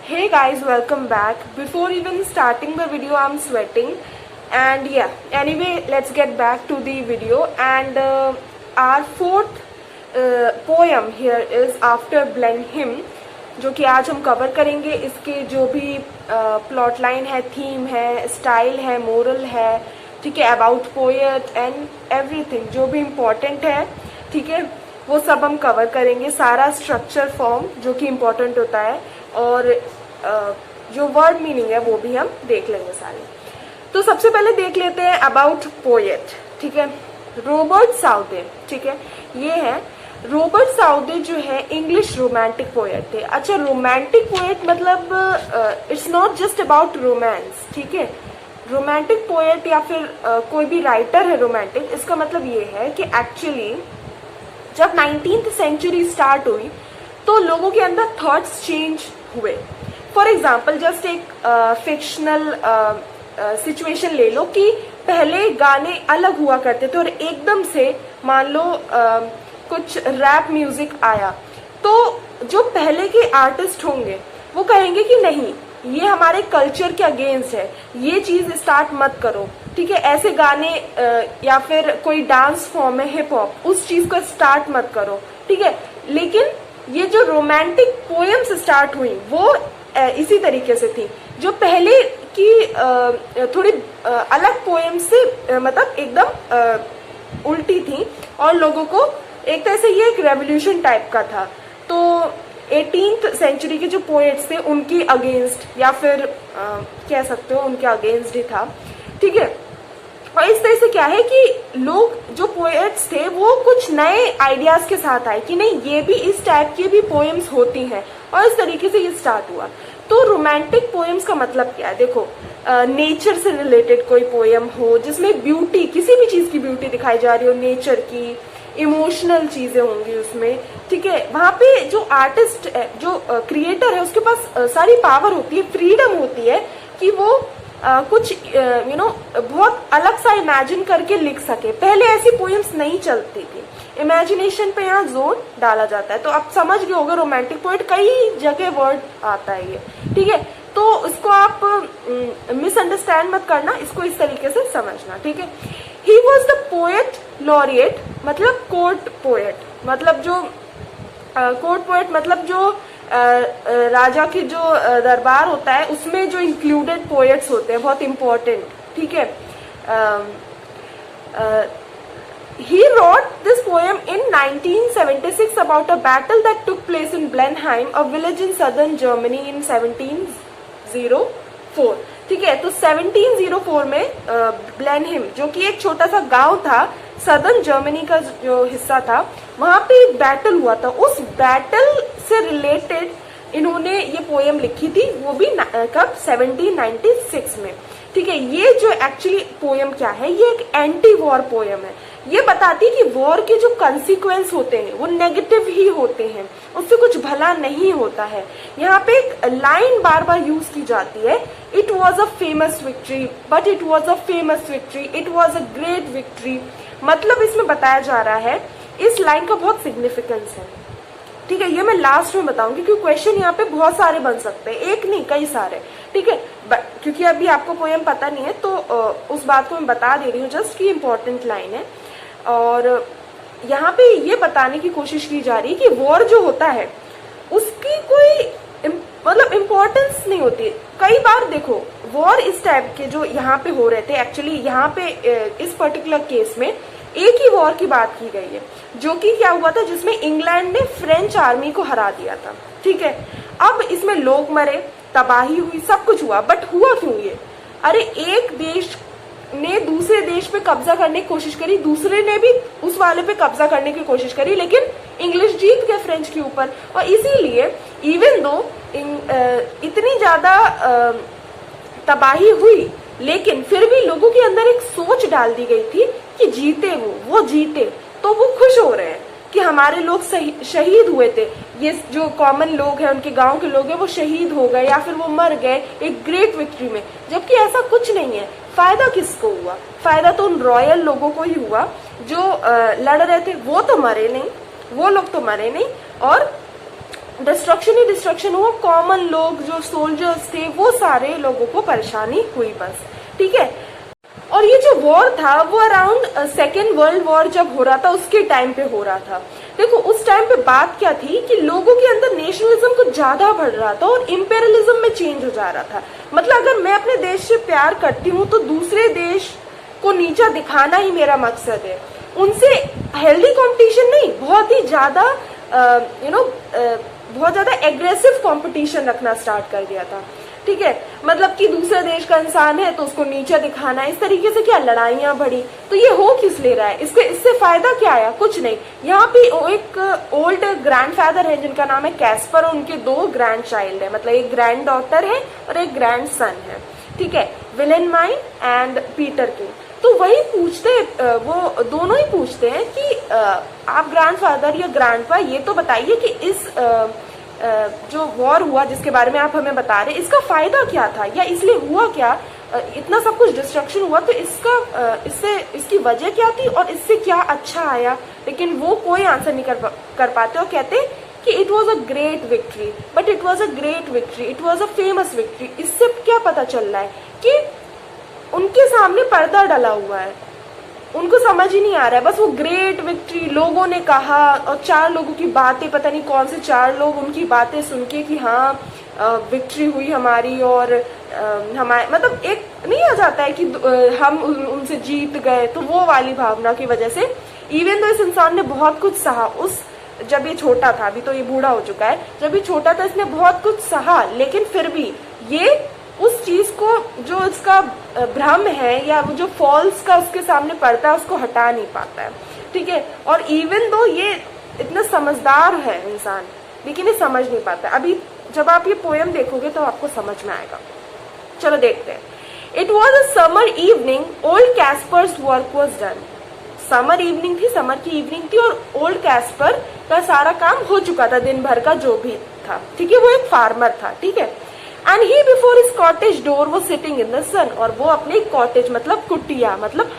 Hey guys, welcome back. Before even starting the video, I'm sweating. And yeah, anyway, let's get back to the video. And our fourth poem here is After Blenheim, जो कि आज हम cover करेंगे. इसके जो भी plot line है, theme है, स्टाइल है, मोरल है, ठीक है, अबाउट पोएट एंड एवरीथिंग जो भी इम्पोर्टेंट है, ठीक है, वो सब हम कवर करेंगे. सारा स्ट्रक्चर फॉर्म जो कि इम्पोर्टेंट होता है और जो वर्ड मीनिंग है वो भी हम देख लेंगे सारे. तो सबसे पहले देख लेते हैं अबाउट पोएट. ठीक है, रॉबर्ट साउदे. ठीक है, ये है रॉबर्ट साउदे जो है इंग्लिश रोमांटिक पोएट थे. अच्छा, रोमांटिक पोएट मतलब it's not just about romance. ठीक है, रोमांटिक पोएट या फिर कोई भी राइटर है रोमांटिक, इसका मतलब ये है कि एक्चुअली जब 19th सेंचुरी स्टार्ट हुई तो लोगों के अंदर थॉट्स चेंज हुए. फॉर एग्जाम्पल जस्ट एक फिक्शनल सिचुएशन ले लो कि पहले गाने अलग हुआ करते थे और एकदम से मान लो कुछ रैप म्यूजिक आया, तो जो पहले के आर्टिस्ट होंगे वो कहेंगे कि नहीं, ये हमारे कल्चर के अगेंस्ट है, ये चीज स्टार्ट मत करो. ठीक है, ऐसे गाने या फिर कोई डांस फॉर्म है हिप हॉप, उस चीज को स्टार्ट मत करो. ठीक है, लेकिन ये जो रोमांटिक पोएम्स स्टार्ट हुई वो इसी तरीके से थी. जो पहले की थोड़ी अलग पोएम से मतलब एकदम उल्टी थी और लोगों को एक तरह से ये एक रेवोल्यूशन टाइप का था. तो 18th सेंचुरी के जो पोएट्स थे उनके अगेंस्ट या फिर कह सकते हो उनके अगेंस्ट ही था. ठीक है, और इस तरह से क्या है कि लोग जो पोएट्स थे वो कुछ नए आइडियाज के साथ आए कि नहीं, ये भी इस टाइप की भी पोएम्स होती हैं, और इस तरीके से ये स्टार्ट हुआ. तो रोमांटिक पोएम्स का मतलब क्या है? देखो, नेचर से रिलेटेड कोई पोएम हो जिसमें ब्यूटी, किसी भी चीज की ब्यूटी दिखाई जा रही हो, नेचर की, इमोशनल चीजें होंगी उसमें. ठीक है, वहां पे जो आर्टिस्ट है, जो क्रिएटर है, उसके पास सारी पावर होती है, फ्रीडम होती है कि वो कुछ बहुत अलग सा इमेजिन करके लिख सके. पहले ऐसी पोएम्स नहीं चलती थी, इमेजिनेशन पे यहाँ जोर डाला जाता है. तो आप समझ गए होगा रोमांटिक पोएट, कई जगह वर्ड आता है ये. ठीक है, तो इसको आप मिसअंडरस्टैंड मत करना, इसको इस तरीके से समझना. ठीक है, he was the poet laureate, मतलब कोर्ट पोएट, मतलब जो कोर्ट पोएट मतलब जो राजा की जो दरबार होता है उसमें जो इंक्लूडेड पोएट्स होते हैं, बहुत इंपॉर्टेंट. ठीक है, he wrote this poem in 1976 about a battle that took place in Blenheim, a village in southern Germany in 1704. ठीक है, तो 1704 में ब्लेनहिम जो कि एक छोटा सा गांव था, सदर्न जर्मनी का जो हिस्सा था, वहां पे एक बैटल हुआ था. उस बैटल से रिलेटेड इन्होंने ये पोएम लिखी थी, वो भी कब? 1796 में. ठीक है, ये जो एक्चुअली पोएम क्या है, ये एक एंटी वॉर पोएम है. ये बताती है कि वॉर के जो कंसिक्वेंस होते हैं वो नेगेटिव ही होते हैं, उससे कुछ भला नहीं होता है. यहाँ पे एक लाइन बार बार यूज की जाती है, it was a famous victory, but it was a famous victory, it was a great victory. मतलब इसमें बताया जा रहा है, इस लाइन का बहुत सिग्निफिकेंस है. ठीक है, ये मैं लास्ट में बताऊंगी क्योंकि क्वेश्चन यहाँ पे बहुत सारे बन सकते हैं, एक नहीं कई सारे. ठीक है, क्योंकि अभी आपको पोएम पता नहीं है तो उस बात को मैं बता दे रही हूँ जस्ट कि इम्पोर्टेंट लाइन है. और यहाँ पे ये बताने की कोशिश की जा रही है कि वॉर जो होता है उसकी कोई मतलब इम्पोर्टेंस नहीं होती. कई बार देखो वॉर इस टाइप के जो यहाँ पे हो रहे थे, एक्चुअली यहाँ पे इस पर्टिकुलर केस में एक ही वॉर की बात की गई है, जो कि क्या हुआ था, जिसमें इंग्लैंड ने फ्रेंच आर्मी को हरा दिया था. ठीक है, अब इसमें लोग मरे, तबाही हुई, सब कुछ हुआ, बट हुआ क्यों ये? अरे एक देश ने दूसरे देश पे कब्जा करने की कोशिश करी, दूसरे ने भी उस वाले पे कब्जा करने की कोशिश करी, लेकिन इंग्लिश जीत गए फ्रेंच के ऊपर. और इसीलिए इवन दो इतनी ज्यादा तबाही हुई, लेकिन फिर भी लोगों के अंदर एक सोच डाल दी गई थी कि जीते वो जीते, तो वो खुश हो रहे हैं कि हमारे लोग शहीद हुए थे. ये जो कॉमन लोग हैं, उनके गांव के लोग हैं, वो शहीद हो गए या फिर वो मर गए एक ग्रेट विक्ट्री में. जबकि ऐसा कुछ नहीं है. फायदा किसको हुआ? फायदा तो उन रॉयल लोगों को ही हुआ जो लड़ रहे थे. वो तो मरे नहीं, वो लोग तो मरे नहीं, और डिस्ट्रक्शन ही डिस्ट्रक्शन हुआ, कॉमन लोग जो सोल्जर्स थे वो सारे लोगों को परेशानी हुई बस, ठीक है। और ये जो वॉर था वो अराउंड सेकेंड वर्ल्ड वॉर जब हो रहा था उसके टाइम पे हो रहा था। देखो उस टाइम पे बात क्या थी कि लोगों के अंदर नेशनलिज्म कुछ ज्यादा बढ़ रहा था और इंपेरियलिज्म में चेंज हो जा रहा था। मतलब अगर मैं अपने देश से प्यार करती हूँ तो दूसरे देश को नीचा दिखाना ही मेरा मकसद है, उनसे हेल्दी कंपटीशन नहीं, बहुत ही ज्यादा बहुत ज्यादा एग्रेसिव कंपटीशन रखना स्टार्ट कर दिया था, ठीक है। मतलब कि दूसरे देश का इंसान है तो उसको नीचे दिखाना, इस तरीके से क्या लड़ाइयां बढ़ी। तो ये हो किस ले रहा है, इससे फायदा क्या आया, कुछ नहीं। यहाँ पे एक ओल्ड ग्रैंडफादर है जिनका नाम है कैस्पर और उनके 2 ग्रैंड चाइल्ड है, मतलब एक ग्रैंड डॉटर है और एक ग्रैंड सन है, ठीक है, विलेनमाइन एंड पीटर किंग। तो वही पूछते, वो दोनों ही पूछते हैं कि आप ग्रैंडफादर या ग्रैंडपा ये तो बताइए कि इस जो वॉर हुआ जिसके बारे में आप हमें बता रहे, इसका फायदा क्या था या इसलिए हुआ क्या, इतना सब कुछ डिस्ट्रक्शन हुआ तो इसकी वजह क्या थी और इससे क्या अच्छा आया। लेकिन वो कोई आंसर नहीं कर पाते और कहते कि it was a great victory, but it was a great victory, it was a famous victory. इससे क्या पता चल रहा है कि उनके सामने पर्दा डला हुआ है, उनको समझ ही नहीं आ रहा है, बस वो ग्रेट विक्ट्री लोगों ने कहा और 4 लोगों की बातें, पता नहीं कौन से 4 लोग उनकी बातें सुन के कि हाँ विक्ट्री हुई हमारी और हमारे, मतलब एक नहीं आ जाता है कि हम उनसे जीत गए, तो वो वाली भावना की वजह से इवन तो इस इंसान ने बहुत कुछ सहा। उस जब ये छोटा था, अभी तो ये बूढ़ा हो चुका है, जब ये छोटा था इसने बहुत कुछ सहा, लेकिन फिर भी ये उस चीज को जो इसका भ्रम है या वो जो फॉल्स का उसके सामने पड़ता है उसको हटा नहीं पाता है, ठीक है। और इवन दो ये इतना समझदार है इंसान, लेकिन ये समझ नहीं पाता। अभी जब आप ये पोएम देखोगे तो आपको समझ में आएगा। चलो देखते हैं। It was a summer evening, old Kaspar's work was done. Summer evening थी, समर की इवनिंग थी और ओल्ड कैस्पर का सारा काम हो चुका था, दिन भर का जो भी था, ठीक है। वो एक फार्मर था, ठीक है। And he before his cottage door वो सिटिंग इन द सन, और वो अपने कॉटेज मतलब कुटिया मतलब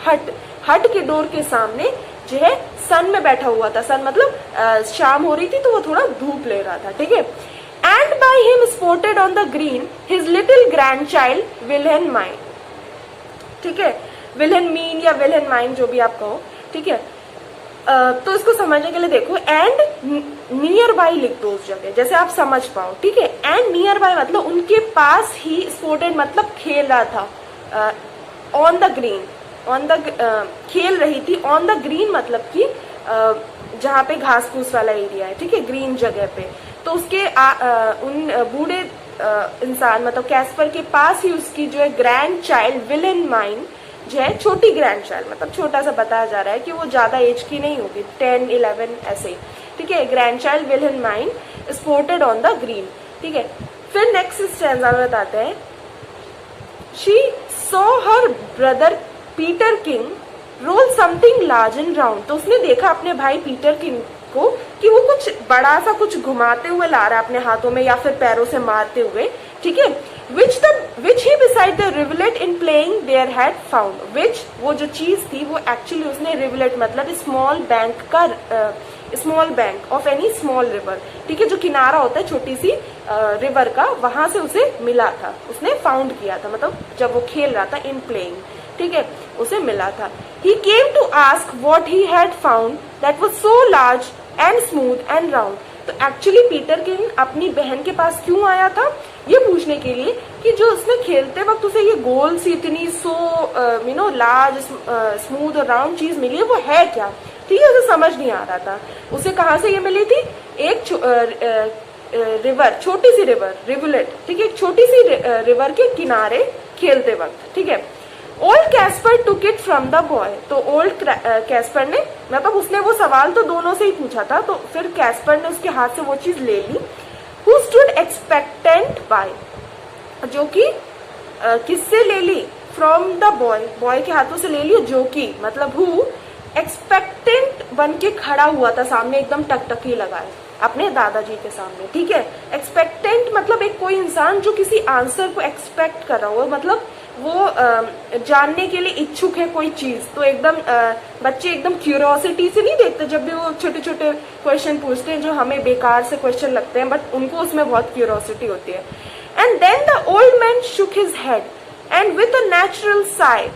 हट के डोर के सामने जो है सन में बैठा हुआ था। सन मतलब शाम हो रही थी तो वो थोड़ा धूप ले रहा था, ठीक है। And by him sported on the green his little grandchild Wilhelmine, ठीक है, विल्हेलमीन या विल्हेलमाइन जो भी आप कहो, ठीक है। तो इसको समझने के लिए देखो, एंड नियर बाई लिख दो उस जगह जैसे आप समझ पाओ, ठीक है। एंड नियर बाई मतलब उनके पास ही, स्पोर्टेड मतलब खेल रहा था, ऑन द ग्रीन, खेल रही थी, ऑन द ग्रीन मतलब कि जहाँ पे घास फूस वाला एरिया है, ठीक है, ग्रीन जगह पे। तो उसके उन बूढ़े इंसान मतलब कैस्पर के पास ही उसकी जो है ग्रैंड चाइल्ड विल्हेलमाइन जो है, छोटी ग्रैंड चाइल्ड मतलब छोटा सा बताया जा रहा है कि वो ज्यादा एज की नहीं होगी, 10, 11 ऐसे, ठीक है। Grandchild Wilhelmine sported on the green, ठीक है। फिर नेक्स्ट स्टैंजा में बताते हैं, she saw her brother Peterkin roll something large and round. तो उसने देखा अपने भाई पीटर किंग को कि वो कुछ बड़ा सा कुछ घुमाते हुए ला रहा है अपने हाथों में या फिर पैरों से मारते हुए, ठीक है। which he beside the rivulet in playing there had found, which वो जो चीज थी वो एक्चुअली उसने rivulet मतलब small bank of any small river, ठीक है, जो किनारा होता है छोटी सी रिवर का, वहां से उसे मिला था, उसने फाउंड किया था, मतलब जब वो खेल रहा था इन प्लेइंग, ठीक है, उसे मिला था। he came to ask what he had found that was so large and smooth and round। तो एक्चुअली पीटर किंग अपनी बहन के पास क्यों आया था, ये पूछने के लिए कि जो उसने खेलते वक्त उसे ये गोल सी इतनी लार्ज स्मूथ और राउंड चीज मिली है, वो है क्या, ठीक है। उसे समझ नहीं आ रहा था उसे कहाँ से ये मिली थी, एक रिवर, छोटी सी रिवर, रिवुलेट, ठीक है, एक छोटी सी रिवर के किनारे खेलते वक्त, ठीक है। Old Caspar took it from the boy. तो ओल्ड कैस्पर ने, मतलब उसने वो सवाल तो दोनों से ही पूछा था, तो फिर कैस्पर ने उसके हाथ से वो चीज ले ली। हु स्टूड एक्सपेक्टेंट बाय, जो कि किससे ले ली, फ्रॉम द बॉय, बॉय के हाथों से ले ली, जो कि मतलब हु एक्सपेक्टेंट बन के खड़ा हुआ था सामने, एकदम टकटकी लगाए अपने दादाजी के सामने, ठीक है। एक्सपेक्टेंट मतलब एक कोई इंसान जो किसी आंसर को एक्सपेक्ट कर रहा हो, मतलब वो जानने के लिए इच्छुक है कोई चीज, तो एकदम बच्चे एकदम क्यूरियोसिटी से नहीं देखते जब भी वो छोटे छोटे क्वेश्चन पूछते हैं जो हमें बेकार से क्वेश्चन लगते हैं, बट उनको उसमें बहुत क्यूरियोसिटी होती है. And then the old man shook his head and with a natural sigh.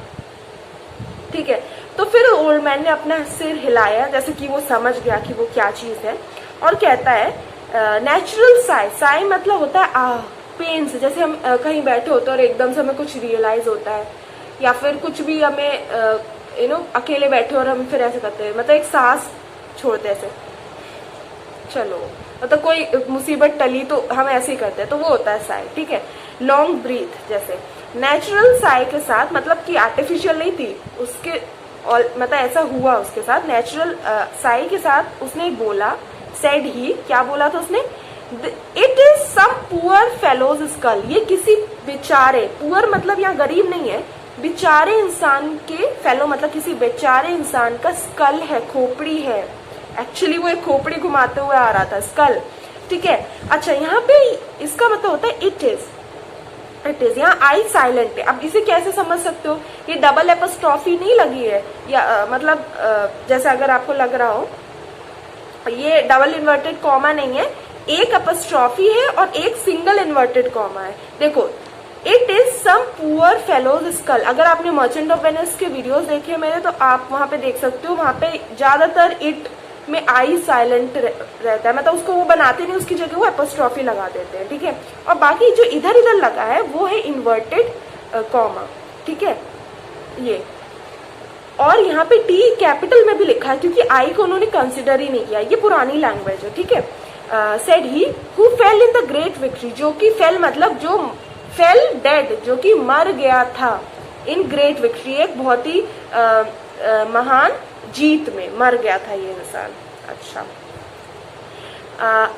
ठीक है, तो फिर ओल्ड मैन ने अपना सिर हिलाया जैसे कि वो समझ गया कि वो क्या चीज है, और कहता है नेचुरल साई. साई मतलब होता है आह, पेन से, जैसे हम कहीं बैठे होते हैं और एकदम से हमें कुछ रियलाइज होता है, या फिर कुछ भी हमें अकेले बैठे और हम फिर ऐसे करते हैं, मतलब एक सांस छोड़ते ऐसे, चलो मतलब कोई मुसीबत टली तो हम ऐसे ही करते हैं, तो वो होता है साई. ठीक है, लॉन्ग ब्रीथ. जैसे नेचुरल साई के साथ मतलब कि आर्टिफिशियल नहीं थी उसके, और मतलब ऐसा हुआ उसके साथ. नेचुरल साई के साथ उसने बोला, सेड ही, क्या बोला था उसने, it is some poor fellow's skull. ये किसी बेचारे, पुअर मतलब यहाँ गरीब नहीं है, बेचारे इंसान के, फेलो मतलब किसी बेचारे इंसान का स्कल है, खोपड़ी है. एक्चुअली वो एक खोपड़ी घुमाते हुए आ रहा था, स्कल. ठीक है, अच्छा यहाँ पे इसका मतलब होता है इट इज. इट इज, यहाँ आई साइलेंट है. अब इसे कैसे समझ सकते हो, ये डबल एपोस्ट्रॉफी नहीं लगी है, या मतलब जैसे अगर आपको लग रहा हो ये डबल इन्वर्टेड कॉमा नहीं है, एक एपोस्ट्रॉफी है और एक सिंगल इन्वर्टेड कॉमा है. देखो, it is some poor fellow's skull. अगर आपने मर्चेंट ऑफ वेनिस के वीडियोस देखे मेरे, तो आप वहां पे देख सकते हो, वहां पे ज्यादातर इट में आई साइलेंट रहता है, मतलब उसको वो बनाते नहीं, उसकी जगह वो एपोस्ट्रॉफी लगा देते हैं. ठीक है, और बाकी जो इधर इधर लगा है वो है इन्वर्टेड कॉमा. ठीक है, ये, और यहाँ पे टी कैपिटल में भी लिखा है क्योंकि आई को उन्होंने कंसिडर ही नहीं किया, ये पुरानी लैंग्वेज है. ठीक है, said he who fell in the great victory. जो कि फेल मतलब जो फेल डेड, जो कि मर गया था, इन ग्रेट विक्ट्री, एक बहुत ही महान जीत में मर गया था ये इंसान. अच्छा,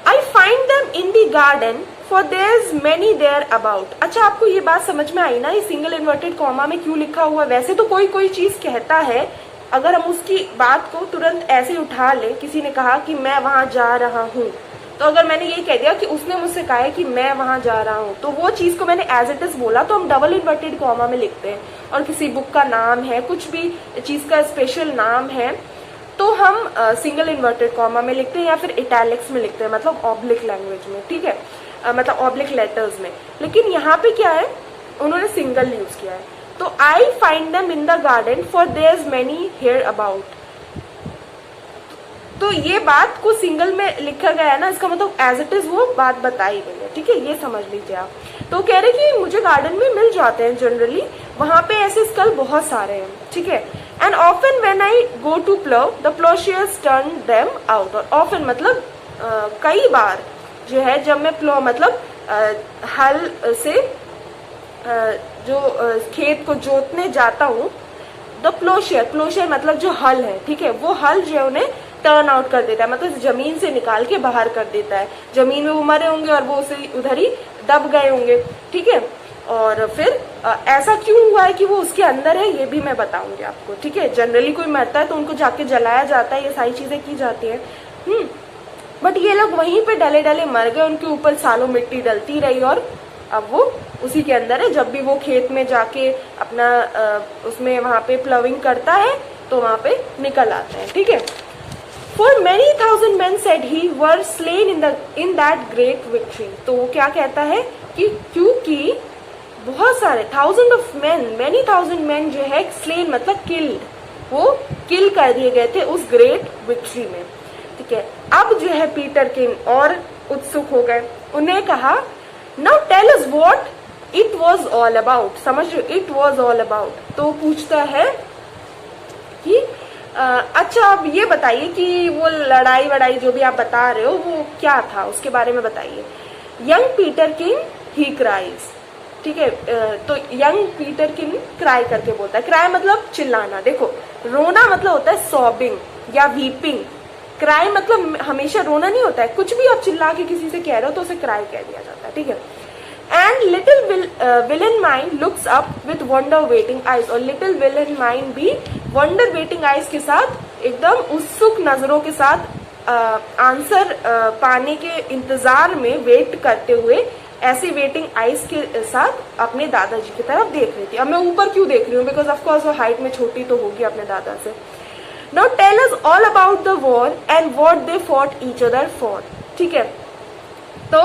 I find them in the garden for there is many there about. अच्छा, आपको ये बात समझ में आई ना, ये सिंगल इन्वर्टेड कॉमा में क्यों लिखा हुआ है. वैसे तो कोई कोई चीज कहता है, अगर हम उसकी बात को तुरंत ऐसे उठा ले, किसी ने कहा कि मैं वहां जा रहा हूँ, तो अगर मैंने ये कह दिया कि उसने मुझसे कहा है कि मैं वहां जा रहा हूँ, तो वो चीज को मैंने एज इट इज बोला, तो हम डबल इन्वर्टेड कॉमा में लिखते हैं. और किसी बुक का नाम है, कुछ भी चीज का स्पेशल नाम है, तो हम सिंगल इन्वर्टेड कॉमा में लिखते हैं, या फिर इटैलिक्स में लिखते हैं, मतलब ऑब्लिक लैंग्वेज में. ठीक है, मतलब ऑब्लिक लेटर्स में. लेकिन यहाँ पे क्या है, उन्होंने सिंगल यूज किया है. तो आई find them in the garden for there is many here about. तो ये बात को सिंगल में लिखा गया है ना, इसका मतलब एज इट इज वो बात बताई गई है. ठीक है, ये समझ लीजिए आप. तो कह रहे कि मुझे गार्डन में मिल जाते हैं जनरली, वहां पे ऐसे स्कल बहुत सारे हैं. ठीक है, and often when I go to plough the ploughshare turn them out. और ऑफन मतलब कई बार जो है, जब मैं प्लो मतलब हल से जो खेत को जोतने जाता हूँ, द प्लोशियर, प्लोशियर मतलब जो हल है. ठीक है, वो हल जो है उन्हें टर्न आउट कर देता है, मतलब जमीन से निकाल के बाहर कर देता है. जमीन में वो मरे होंगे और वो उसे उधर ही दब गए होंगे. ठीक है, और फिर ऐसा क्यों हुआ है कि वो उसके अंदर है, ये भी मैं बताऊंगी आपको. ठीक है, जनरली कोई मरता है तो उनको जाके जलाया जाता है, ये सारी चीजें की जाती है. बट ये लोग वहीं पे डले डले मर गए, उनके ऊपर सालों मिट्टी डलती रही, और अब वो उसी के अंदर है. जब भी वो खेत में जाके अपना उसमें वहां पे प्लविंग करता है तो वहां पे निकल आता है. ठीक है, for many thousand man said he were slain in that great victory. तो वो क्या कहता है कि क्योंकि बहुत सारे thousand of man, many thousand man जो है स्लेन मतलब किल्ड, वो किल कर दिए गए थे उस ग्रेट विक्ट्री में. ठीक है, अब जो है पीटर किंग और उत्सुक हो गए. उन्हें कहा, now tell us what it was all about. समझ रहे हो, इट वाज ऑल अबाउट. तो पूछता है कि अच्छा अब ये बताइए कि वो लड़ाई वड़ाई जो भी आप बता रहे हो वो क्या था, उसके बारे में बताइए. यंग पीटर किंग ही क्राइज. ठीक है, तो यंग पीटर किंग क्राई करके बोलता है. क्राई मतलब चिल्लाना. देखो, रोना मतलब होता है सॉबिंग या वीपिंग. क्राई मतलब हमेशा रोना नहीं होता है, कुछ भी आप चिल्ला के किसी से कह रहे हो तो उसे क्राई कह दिया जाता है. ठीक है, and little villain mind looks up with wonder waiting eyes. और लिटिल विलन माइंड भी वंडर वेटिंग आईज के साथ, एकदम उत्सुक नजरों के साथ आंसर पाने के इंतजार में वेट करते हुए ऐसी वेटिंग आइज के साथ अपने दादाजी की तरफ देख रही थी। अब मैं ऊपर क्यों देख रही हूँ, बिकॉज ऑफकोर्स वो हाइट में छोटी तो होगी अपने दादा से। Now tell us all about the war and what they fought each other for. ठीक है, तो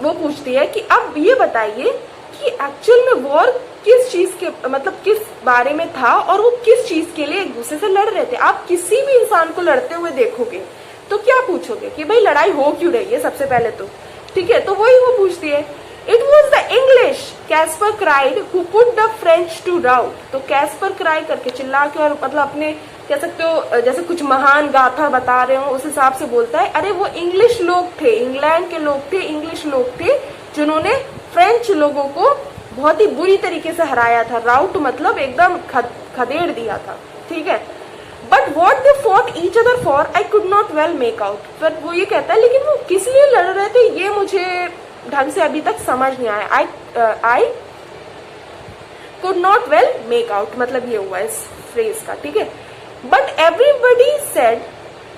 वो पूछती है कि अब ये बताइए कि एक्चुअल में वॉर किस चीज के, मतलब किस बारे में था और वो किस चीज के लिए एक दूसरे से लड़ रहे थे। आप किसी भी इंसान को लड़ते हुए देखोगे तो क्या पूछोगे कि भाई लड़ाई हो क्यों रही है सबसे पहले तो। ठीक है, तो वही वो पूछती है। It was the English Kaspar cried who put the French to rout. तो कैस्पर क्राई करके चिल्ला के, और मतलब अपने कह सकते हो जैसे कुछ महान गाथा बता रहे हो उस हिसाब से बोलता है, अरे वो इंग्लिश लोग थे, इंग्लैंड के लोग थे, इंग्लिश लोग थे जिन्होंने फ्रेंच लोगों को बहुत ही बुरी तरीके से हराया था। राउट मतलब एकदम खदेड़ दिया था। ठीक है, but what they fought each other for I could not well make out. पर वो ये कहता है लेकिन वो किस लिए लड़ रहे थे ये मुझे ढंग से अभी तक समझ नहीं आया। I could not well make out, मतलब ये हुआ इस फ्रेज का। ठीक है, but everybody said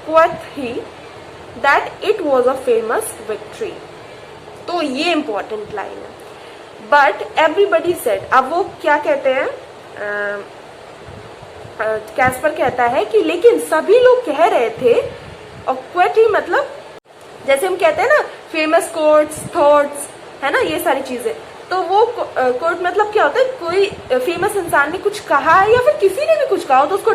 quoth he that it was a famous victory. तो ये इंपॉर्टेंट लाइन है, बट एवरीबडी सेड। अब वो क्या कहते हैं, कैस्पर कहता है कि लेकिन सभी लोग कह रहे थे, और क्वेट ही मतलब जैसे हम कहते हैं ना फेमस कोट्स, थॉट्स, है ना, ये सारी चीजें। तो वो कोट मतलब क्या होता है, कोई फेमस इंसान ने कुछ कहा है या फिर किसी ने भी कुछ कहा हो तो उसको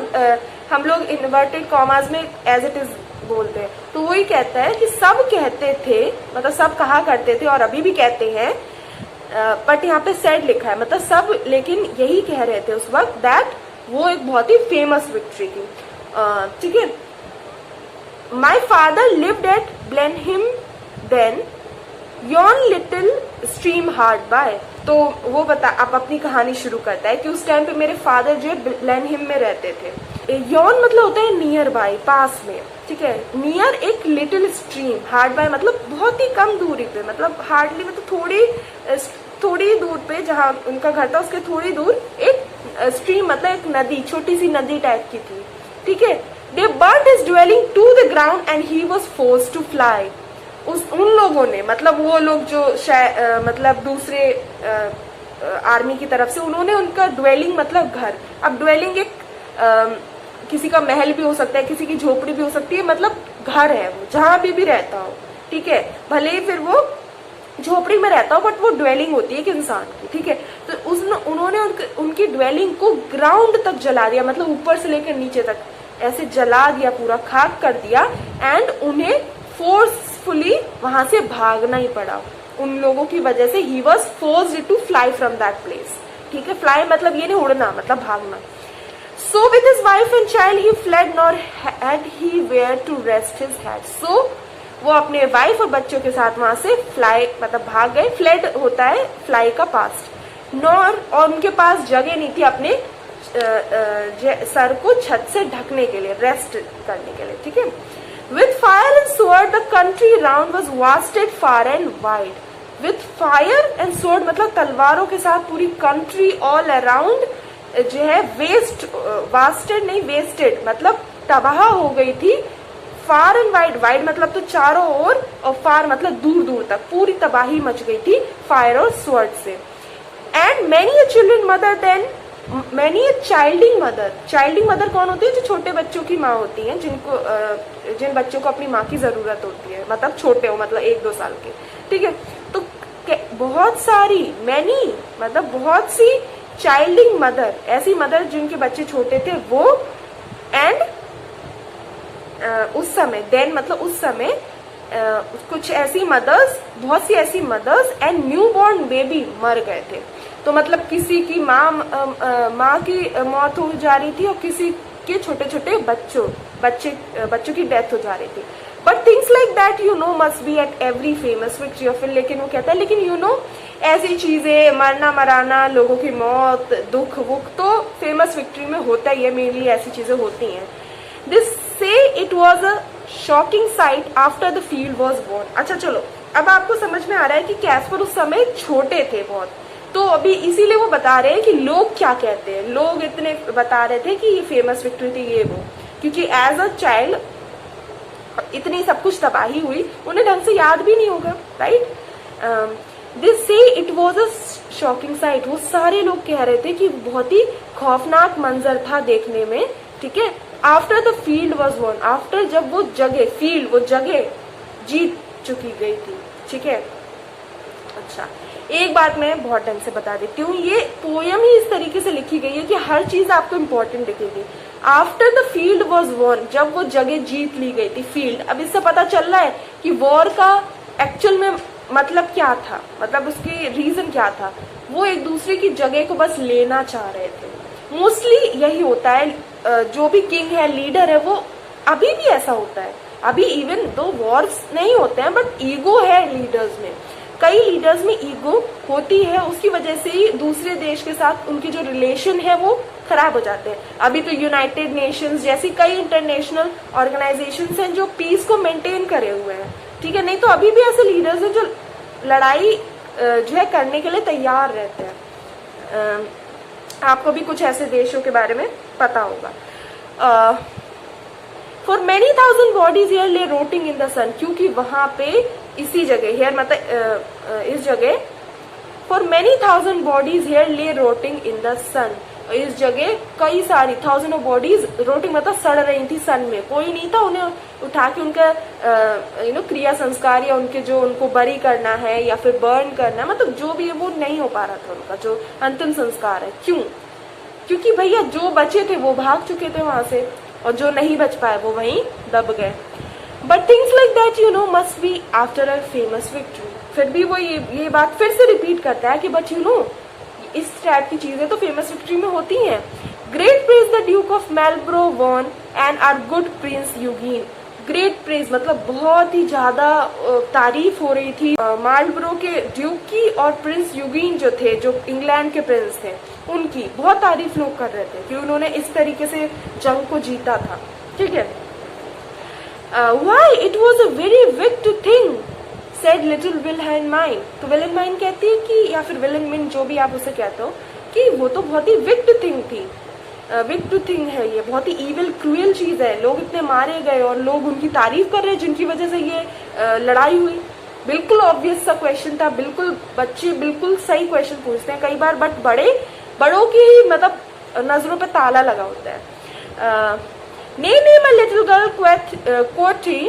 हम लोग इन्वर्टेड कॉमास में एज इट इज बोलते हैं। तो वही कहता है कि सब कहते थे, मतलब सब कहा करते थे और अभी भी कहते हैं, बट यहाँ पे सेड लिखा है, मतलब सब लेकिन यही कह रहे थे उस वक्त दैट वो एक बहुत ही फेमस विक्ट्री थी। ठीक है, my father lived at Blenheim then yon little stream hard by. तो वो बता अब अपनी कहानी शुरू करता है कि उस टाइम पे मेरे फादर जो है ब्लेनहिम में रहते थे। योन मतलब होता है नियर बाय, पास में। ठीक है, नियर एक लिटिल स्ट्रीम, हार्ड बाय मतलब बहुत ही कम दूरी पे, मतलब हार्डली मतलब थोड़ी दूर पे जहाँ उनका घर था उसके थोड़ी दूर एक स्ट्रीम मतलब एक नदी, छोटी सी नदी टाइप की थी। ठीक है, they burned his dwelling to the ground and he was forced to fly. उन लोगों ने, मतलब वो लोग जो मतलब दूसरे आर्मी की तरफ से, उन्होंने उनका ड्वेलिंग मतलब घर। अब ड्वेलिंग एक किसी का महल भी हो सकता है, किसी की झोपड़ी भी हो सकती है, मतलब घर है वो जहां भी रहता हो। ठीक है, भले ही फिर वो झोपड़ी में रहता हो बट वो ड्वेलिंग होती है एक इंसान की। ठीक है, तो उन्होंने उनकी ड्वेलिंग को ग्राउंड तक जला दिया, मतलब ऊपर से लेकर नीचे तक ऐसे जला दिया, पूरा खाक कर दिया। एंड उन्हें फोर्सफुली वहां से भागना ही पड़ा उन लोगों की वजह से। He was forced to fly from that place. ठीक है, फ्लाई मतलब ये नहीं उड़ना, मतलब भागना। So with his wife and child he fled nor had he where to rest his head. सो वो अपने वाइफ और बच्चों के साथ वहां से फ्लाई मतलब भाग गए। फ्लेड होता है फ्लाई का पास्ट। नॉर, और उनके पास जगह नहीं थी अपने सर को छत से ढकने के लिए, रेस्ट करने के लिए। ठीक है, with fire and sword the country round was wasted far and wide. With fire and sword मतलब तलवारों के साथ पूरी कंट्री ऑल अराउंड जो है वेस्ट, वास्टेड नहीं वेस्टेड मतलब तबाह हो गई थी। फार एंड वाइड, वाइड मतलब तो चारों ओर, और फार मतलब दूर दूर तक पूरी तबाही मच गई थी फायर और स्वॉर्ड से। And many a children mother then many a childing mother. Childing mother कौन होती है, जो छोटे बच्चों की माँ होती है, जिन बच्चों को अपनी माँ की जरूरत होती है, मतलब छोटे हो, मतलब 1-2 साल के। ठीक है, तो बहुत सारी, मैनी मतलब बहुत सी, चाइल्डिंग मदर ऐसी मदर जिनके बच्चे छोटे थे वो। एंड उस समय, देन मतलब उस समय कुछ ऐसी मदर्स, बहुत सी ऐसी mothers and new born baby मर गए थे। तो मतलब किसी की माँ की मौत हो जा रही थी और किसी के छोटे छोटे बच्चों की डेथ हो जा रही थी। But things like that you know must be at every famous victory of. लेकिन वो कहता है लेकिन यू नो ऐसी चीजें, मरना मराना, लोगों की मौत, दुख वुख तो फेमस विक्ट्री में होता ही है, मेनली ऐसी चीजें होती हैं। This say it was a shocking sight after the field was won. अच्छा चलो, अब आपको समझ में आ रहा है कि कैस्पर उस समय छोटे थे बहुत, तो अभी इसीलिए वो बता रहे हैं कि लोग क्या कहते हैं। लोग इतने बता रहे थे कि ये फेमस विक्ट्री थी ये वो, क्योंकि एज अ चाइल्ड इतनी सब कुछ तबाही हुई, उन्हें ढंग से याद भी नहीं होगा, राइट। दे से it was a shocking site, वो सारे लोग कह रहे थे कि बहुत ही खौफनाक मंजर था देखने में, ठीक है। After the field was won, after जब वो जगह, फील्ड वो जगह जीत चुकी गई थी, ठीक है। अच्छा, एक बात मैं बहुत ढंग से बता देती हूँ, ये पोयम ही इस तरीके से लिखी गई है कि हर चीज आपको इम्पोर्टेंट दिखेगी। After the field was won, जब वो जगह जीत ली गई थी, फील्ड, अब इससे पता चल रहा है कि वॉर का एक्चुअल में मतलब क्या था, मतलब उसकी रीजन क्या था। वो एक दूसरे की जगह को बस लेना चाह रहे थे। मोस्टली यही होता है, जो भी किंग है, लीडर है, वो अभी भी ऐसा होता है। अभी इवन दो वॉर्स नहीं होते हैं, बट ईगो है लीडर्स में, कई लीडर्स में ईगो होती है, उसकी वजह से ही दूसरे देश के साथ उनके जो रिलेशन है वो खराब हो जाते हैं। अभी तो यूनाइटेड नेशंस जैसी कई इंटरनेशनल ऑर्गेनाइजेशंस हैं जो पीस को मेंटेन करे हुए हैं, ठीक है। नहीं तो अभी भी ऐसे लीडर्स हैं जो लड़ाई जो है करने के लिए तैयार रहते हैं। आपको भी कुछ ऐसे देशों के बारे में पता होगा। For many thousand bodies here ले रोटिंग इन द सन, क्योंकि वहां पे इसी जगह, हियर मतलब इस जगह, for many thousand bodies here ले रोटिंग इन द सन, इस जगह कई सारी थाउजेंड ऑफ बॉडीज रोटिंग मतलब सड़ रही थी सन में। कोई नहीं था उन्हें उठा के उनका क्रिया संस्कार या उनके जो उनको बरी करना है या फिर बर्न करना है, मतलब जो भी है वो नहीं हो पा रहा था उनका जो अंतिम संस्कार है। क्यों? क्योंकि भैया जो बचे थे वो भाग चुके थे वहां से, और जो नहीं बच पाए वो वहीं दब गए। But things like that you know must be after a famous victory. फिर भी वो ये बात फिर से रिपीट करता है कि बट यू नो इस टाइप की चीजें तो फेमस विक्ट्री में होती हैं। Great praise the Duke of Marlborough won and our good prince Eugene. Great praise मतलब बहुत ही ज्यादा तारीफ हो रही थी मार्लबरो के ड्यूक की, और प्रिंस यूगीन जो थे, जो इंग्लैंड के प्रिंस थे, उनकी बहुत तारीफ लोग कर रहे थे कि उन्होंने इस तरीके से जंग को जीता था, ठीक है। Why it was a very wicked thing said little Wilhelmine. तो विल्हेल्माइन कहती है कि, या फिर विल्हेल्माइन जो भी आप उसे कहते हो, कि वो तो बहुत ही विक्ट थिंग थी, विक्ट थिंग है ये, बहुत ही इविल क्रूएल चीज है। लोग इतने मारे गए और लोग उनकी तारीफ कर रहे हैं जिनकी वजह से ये लड़ाई हुई। बिल्कुल ऑब्वियस सा क्वेश्चन था, बिल्कुल बच्चे बिल्कुल सही क्वेश्चन पूछते हैं कई बार, बट बड़ों की मतलब नजरों पे ताला लगा होता है। Nay my a little girl quoth he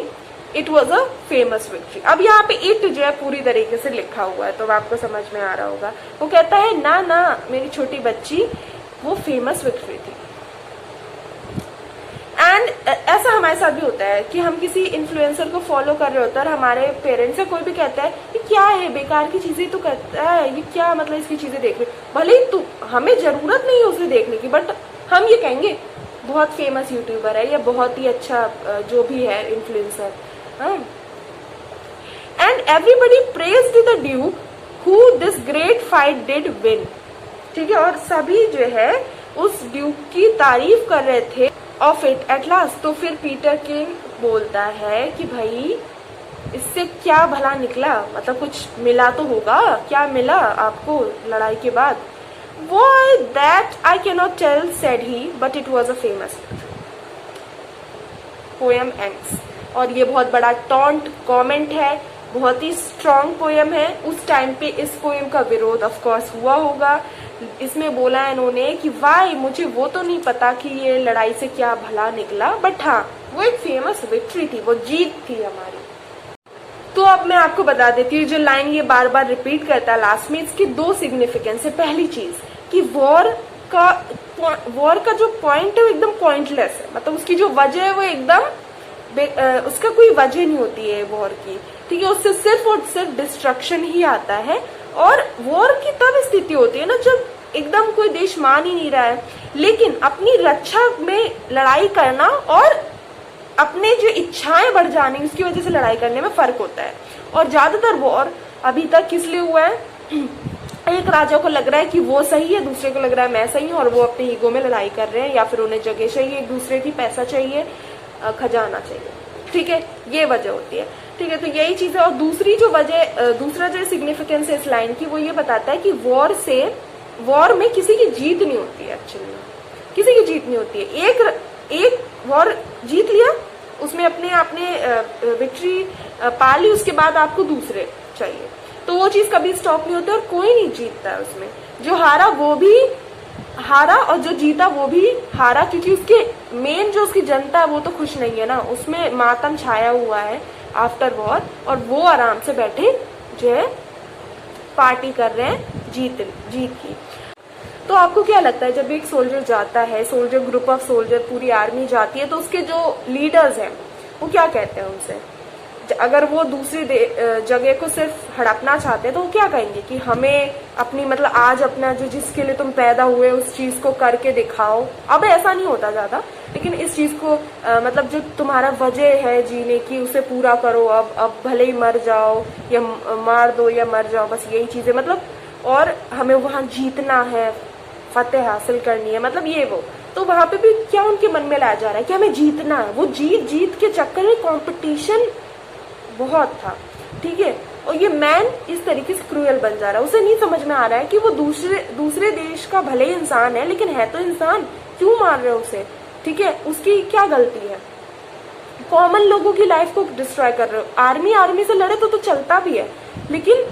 it was a famous victory. अब यहाँ पे इट जो है पूरी तरीके से लिखा हुआ है तो आपको समझ में आ रहा होगा। वो कहता है ना ना मेरी छोटी बच्ची, वो फेमस विक्ट्री थी। एंड ऐसा हमारे साथ भी होता है कि हम किसी इन्फ्लुएंसर को फॉलो कर रहे होते हैं और हमारे पेरेंट्स से कोई भी कहता है ये क्या है, बेकार की चीजें तो कहता है, ये क्या मतलब इसकी चीजें देख रहे, भले ही हमें जरूरत नहीं है उसे देखने की, बट हम ये कहेंगे बहुत फेमस यूट्यूबर है या बहुत ही अच्छा जो भी है influencer. And everybody praised the Duke who this great fight did win, ठीक है। और सभी जो है उस ड्यूक की तारीफ कर रहे थे ऑफ इट एट लास्ट। तो फिर पीटर किंग बोलता है कि भाई इससे क्या भला निकला, मतलब कुछ मिला तो होगा, क्या मिला आपको लड़ाई के बाद? Why that I cannot tell, said he, but it was a famous poem ends। और ये बहुत बड़ा टॉन्ट कमेंट है, बहुत ही स्ट्रॉन्ग पोएम है। उस टाइम पे इस पोएम का विरोध ऑफ कोर्स हुआ होगा। इसमें बोला है इन्होंने कि वाई, मुझे वो तो नहीं पता कि ये लड़ाई से क्या भला निकला, बट हाँ वो एक फेमस विक्ट्री थी, वो जीत थी हमारी। तो अब मैं आपको बता देती हूँ, जो लाइन ये बार बार रिपीट करता है लास्ट में, इसकी दो सिग्निफिकेंस है। पहली चीज कि वॉर का जो पॉइंट है वो एकदम पॉइंटलेस है, मतलब उसकी जो वजह है वो एकदम उसका कोई वजह नहीं होती है वॉर की, ठीक है। उससे सिर्फ और सिर्फ डिस्ट्रक्शन ही आता है। और वॉर की तब स्थिति होती है ना जब एकदम कोई देश मान ही नहीं रहा है, लेकिन अपनी रक्षा में लड़ाई करना और अपने जो इच्छाएं बढ़ जानी उसकी वजह से लड़ाई करने में फर्क होता है। और ज्यादातर वॉर अभी तक किस लिए हुआ है? एक राजा को लग रहा है कि वो सही है, दूसरे को लग रहा है मैं सही हूँ, और वो अपने ईगो में लड़ाई कर रहे हैं, या फिर उन्हें जगह चाहिए एक दूसरे की, पैसा चाहिए, खजाना चाहिए, ठीक है। ये वजह होती है, ठीक है। तो यही चीज है। और दूसरी जो वजह, दूसरा जो सिग्निफिकेंस है इस लाइन की, वो ये बताता है कि वॉर में किसी की जीत नहीं होती है, एक्चुअली किसी की जीत नहीं होती है। एक वॉर जीत लिया, उसमें आपने विक्ट्री पा ली, उसके बाद आपको दूसरे चाहिए। तो वो चीज कभी स्टॉप नहीं होती और कोई नहीं जीतता है उसमें। जो हारा वो भी हारा और जो जीता वो भी हारा, क्योंकि उसके मेन जो उसकी जनता है वो तो खुश नहीं है ना, उसमें मातम छाया हुआ है आफ्टर वॉर, और वो आराम से बैठे जो है पार्टी कर रहे हैं जीत की। तो आपको क्या लगता है जब एक सोल्जर जाता है, सोल्जर ग्रुप ऑफ सोल्जर पूरी आर्मी जाती है, तो उसके जो लीडर्स हैं वो क्या कहते हैं उनसे? अगर वो दूसरी जगह को सिर्फ हड़पना चाहते हैं तो वो क्या कहेंगे कि हमें अपनी मतलब आज अपना जो जिसके लिए तुम पैदा हुए उस चीज को करके दिखाओ। अब ऐसा नहीं होता ज्यादा, लेकिन इस चीज को मतलब जो तुम्हारा वजह है जीने की उसे पूरा करो। अब भले ही मर जाओ या मार दो या मर जाओ, बस यही चीजें मतलब, और हमें वहां जीतना है, फतेह हासिल करनी है, मतलब ये वो। तो वहां पे भी क्या उनके मन में लाया जा रहा है कि हमें जीतना है। वो जीत के चक्कर में कंपटीशन बहुत था, ठीक है। और ये मैन इस तरीके से क्रूएल बन जा रहा है, उसे नहीं समझ में आ रहा है कि वो दूसरे देश का भले ही इंसान है, लेकिन है तो इंसान, क्यों मार रहे हो उसे, ठीक है। उसकी क्या गलती है? कॉमन लोगों की लाइफ को डिस्ट्रॉय कर रहे हो। आर्मी से लड़े तो चलता भी है, लेकिन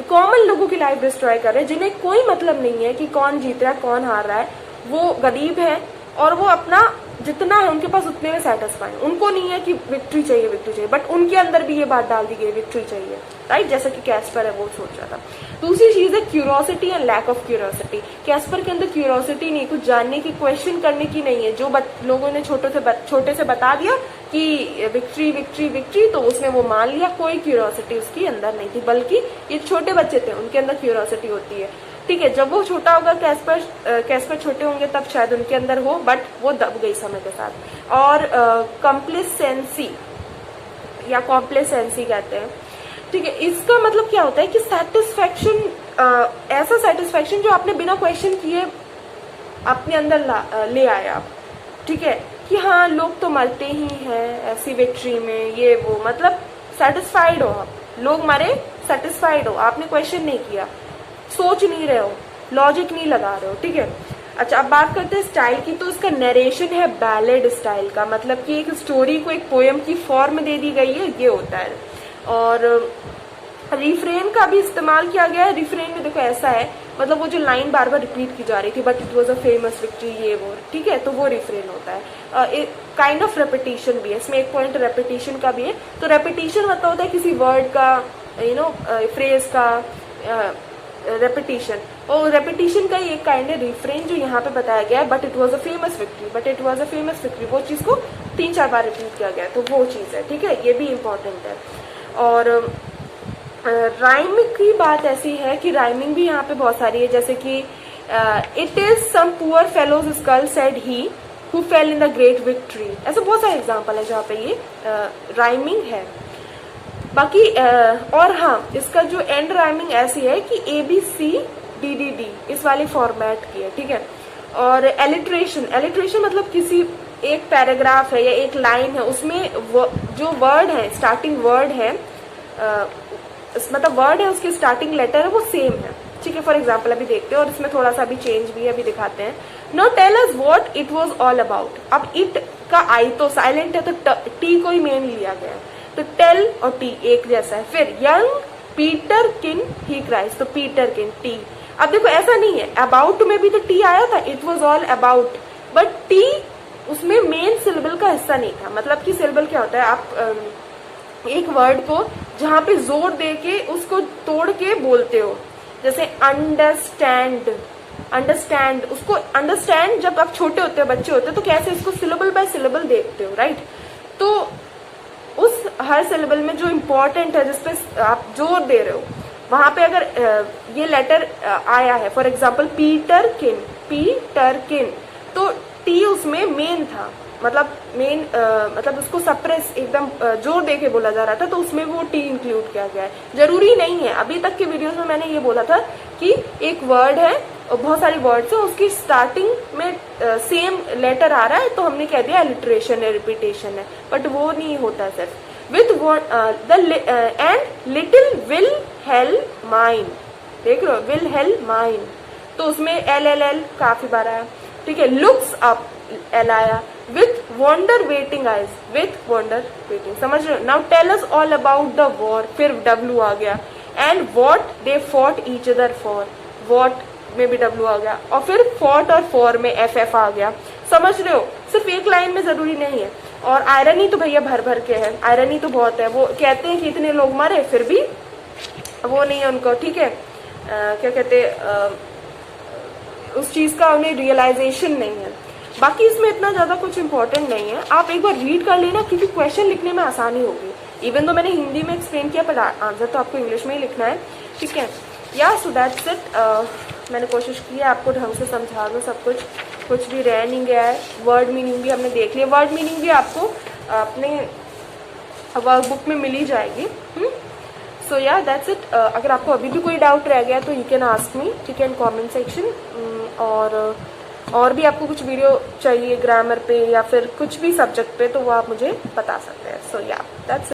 कॉमन लोगों की लाइफ डिस्ट्रॉय कर रहे हैं, जिन्हें कोई मतलब नहीं है कि कौन जीत रहा है कौन हार रहा है। वो गरीब है और वो अपना जितना है उनके पास उतने में सेटिस्फाई, उनको नहीं है कि विक्ट्री चाहिए, बट उनके अंदर भी ये बात डाल दी गई विक्ट्री चाहिए, राइट, जैसा कि कैस्पर है वो सोच रहा था। दूसरी चीज है curiosity and lack of curiosity. Kaspar के अंदर क्यूरोसिटी नहीं, कुछ जानने की, क्वेश्चन करने की नहीं है। जो लोगों ने छोटे से बता दिया कि विक्ट्री, तो उसने वो मान लिया, कोई क्यूरोसिटी उसके अंदर नहीं थी, बल्कि ये छोटे बच्चे थे उनके अंदर क्यूरोसिटी होती है, ठीक है। जब वो छोटा होगा, कैस्पर छोटे होंगे तब शायद उनके अंदर हो, बट वो दब गई समय के साथ। और कॉम्प्लेसेंसी या कॉम्प्लेसेंसी कहते हैं, ठीक है। इसका मतलब क्या होता है कि सेटिस्फैक्शन, ऐसा सेटिस्फैक्शन जो आपने बिना क्वेश्चन किए अपने अंदर ले आए आप, ठीक है, कि हाँ लोग तो मरते ही हैं ऐसी विक्ट्री में, ये वो, मतलब सेटिस्फाइड हो आप, लोग मरे सेटिस्फाइड हो, आपने क्वेश्चन नहीं किया, सोच नहीं रहे हो, लॉजिक नहीं लगा रहे हो, ठीक है। अच्छा, अब बात करते हैं स्टाइल की। तो इसका नरेशन है बैलेड स्टाइल का, मतलब कि एक स्टोरी को एक पोएम की फॉर्म दे दी गई है, ये होता है। और रिफ्रेन का भी इस्तेमाल किया गया है। रिफ्रेन में देखो ऐसा है, मतलब वो जो लाइन बार बार रिपीट की जा रही थी, but it was a famous victory, ये वो, ठीक है, तो वो रिफ्रेन होता है। काइंड ऑफ रेपिटेशन भी है इसमें, एक पॉइंट रेपिटेशन का भी है। तो रेपिटेशन मतलब होता है किसी वर्ड का, फ्रेज का रेपिटेशन, और रेपिटेशन का ही एक काइंड है रिफ्रेन, जो यहाँ पे बताया गया है, but it was a famous victory, वो चीज को 3-4 बार रिपीट किया गया है, तो वो चीज है, ठीक है, ये भी इम्पोर्टेंट है। और राइम की बात ऐसी है कि राइमिंग भी यहाँ पे बहुत सारी है, जैसे कि it is some poor fellow's skull said he who fell in the great victory. ऐसे बहुत सारे एग्जाम्पल है जहाँ पे ये राइमिंग है। बाकी और हाँ, इसका जो एंड राइमिंग ऐसी है कि ABCDDD इस वाले फॉर्मेट की है, ठीक है। और एलिट्रेशन मतलब किसी एक पैराग्राफ है या एक लाइन है, उसमें जो वर्ड है, स्टार्टिंग वर्ड है, मतलब वर्ड है, उसकी स्टार्टिंग लेटर है वो सेम है, ठीक है। फॉर एग्जाम्पल अभी देखते हैं, और इसमें थोड़ा सा अभी चेंज भी है, अभी दिखाते हैं। Now tell us what it was all about. अब इट का आई तो साइलेंट है, तो टी को ही मेन लिया गया है, तो टेल और टी एक जैसा है। फिर यंग पीटर किन ही क्राइज, तो पीटर किन टी। अब देखो ऐसा नहीं है, अबाउट में भी तो टी आया था, it was all about, but T उसमें मेन सिलेबल का हिस्सा नहीं था। मतलब कि सिलेबल क्या होता है, आप एक वर्ड को जहां पे जोर दे के उसको तोड़ के बोलते हो, जैसे अंडरस्टैंड, उसको अंडरस्टैंड जब आप छोटे होते हो, बच्चे होते हो, तो कैसे इसको सिलेबल बाय सिलेबल देखते हो, राइट। तो उस हर सिलेबल में जो इम्पोर्टेंट है, जिसपे आप जोर दे रहे हो, वहां पे अगर ये लेटर आया है, फॉर एग्जाम्पल पीटर किन, तो टी उसमें मेन था, मतलब मेन मतलब उसको सप्रेस एकदम जोर दे के बोला जा रहा था, तो उसमें वो टी इंक्लूड किया गया है। जरूरी नहीं है, अभी तक के वीडियोस में मैंने ये बोला था कि एक वर्ड है और बहुत सारे वर्ड्स है, उसकी स्टार्टिंग में सेम लेटर आ रहा है, तो हमने कह दिया एलिट्रेशन है, रिपीटेशन है, बट वो नहीं होता है सिर्फ। With and little will help mine, देख रहे हो, विल हेल्प माइन, तो उसमें LLL काफी बार आया, ठीक है। लुक्स अप L आया, with wonder waiting eyes, with wonder waiting, समझ रहे हो। Now tell us all about the war, फिर W आ गया, and what they fought each other for, what में भी डब्ल्यू आ गया, और फिर फॉट और फॉर में एफ आ गया। समझ रहे हो, सिर्फ एक लाइन में जरूरी नहीं है। और आयरनी तो भैया भर भर के है, आयरनी तो बहुत है। वो कहते हैं कि इतने लोग मरे फिर भी वो नहीं है उनको, ठीक है, क्या कहते उस चीज का उन्हें रियलाइजेशन नहीं है। बाकी इसमें इतना ज्यादा कुछ इंपॉर्टेंट नहीं है, आप एक बार रीड कर लेना क्योंकि क्वेश्चन लिखने में आसानी होगी। इवन तो मैंने हिंदी में एक्सप्लेन किया, पर आंसर तो आपको इंग्लिश में ही लिखना है, ठीक है। या सो दैट्स इट। मैंने कोशिश की है आपको ढंग से समझा दो सब कुछ भी रह नहीं गया है। वर्ड मीनिंग भी हमने देख लिया, वर्ड मीनिंग भी आपको अपने वर्कबुक में मिल ही जाएगी। सो या दैट्स इट। अगर आपको अभी भी कोई डाउट रह गया तो यू कैन आस्क मी, ठीक है, इन कमेंट सेक्शन। और भी आपको कुछ वीडियो चाहिए ग्रामर पे या फिर कुछ भी सब्जेक्ट पे तो वो आप मुझे बता सकते हैं। सो या दैट्स